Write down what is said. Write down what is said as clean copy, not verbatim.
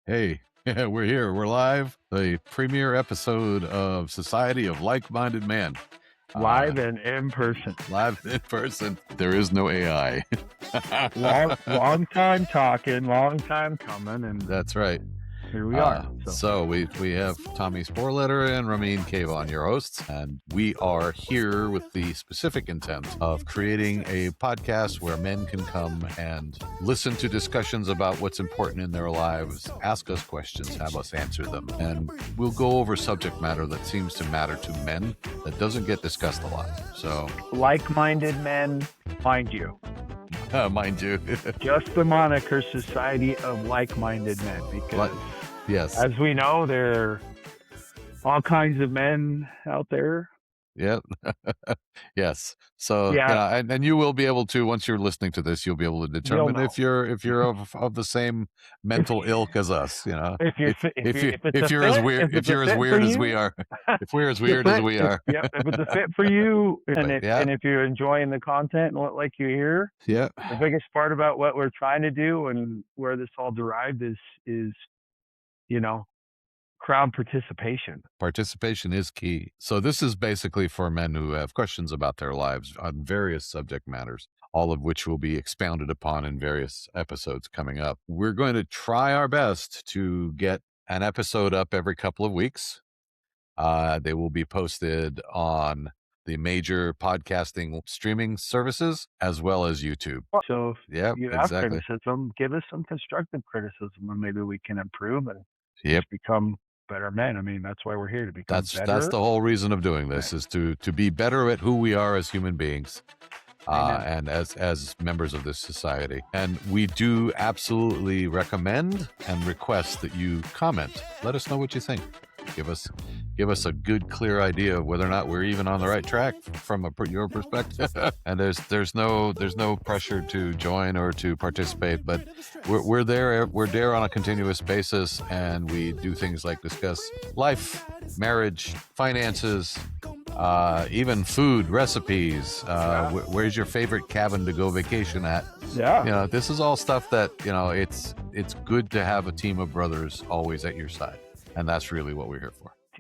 Hey, we're here. We're live. The premiere episode of Society of Like-Minded Man. Live and in person. Live in person. There is no AI. long time talking, long time coming, and That's right. here we are. So we have Tommy Sporletter and Ramin Kayvan, your hosts, and we are here with the specific intent of creating a podcast where men can come and listen to discussions about what's important in their lives, ask us questions, have us answer them, and we'll go over subject matter that seems to matter to men that doesn't get discussed a lot. So, like-minded men, mind you. Mind you. Just the moniker Society of Like-Minded Men, because yes, as we know, there are all kinds of men out there. Yep. Yes. So Yeah. and you will be able to, once you're listening to this, you'll be able to determine if you're of the same mental ilk as us. You know, if you're as weird as we are, if we're as weird as we are. Yep. If it's a fit for you, and if you're enjoying the content and what like you hear, yeah. The biggest part about what we're trying to do and where this all derived is crowd participation. Participation is key. So this is basically for men who have questions about their lives on various subject matters, all of which will be expounded upon in various episodes coming up. We're going to try our best to get an episode up every couple of weeks. They will be posted on the major podcasting streaming services as well as YouTube. So if you have criticism, give us some constructive criticism, and maybe we can improve and just become better men. I mean, that's why we're here, to become better. That's the whole reason of doing this, is to be better at who we are as human beings, and as members of this society. And we do absolutely recommend and request that you comment. Let us know what you think. Give us a good, clear idea of whether or not we're even on the right track from your perspective. And there's no pressure to join or to participate, but we're there on a continuous basis, and we do things like discuss life, marriage, finances, even food recipes. Where's your favorite cabin to go vacation at? Yeah, this is all stuff that it's good to have a team of brothers always at your side. And that's really what we're here for.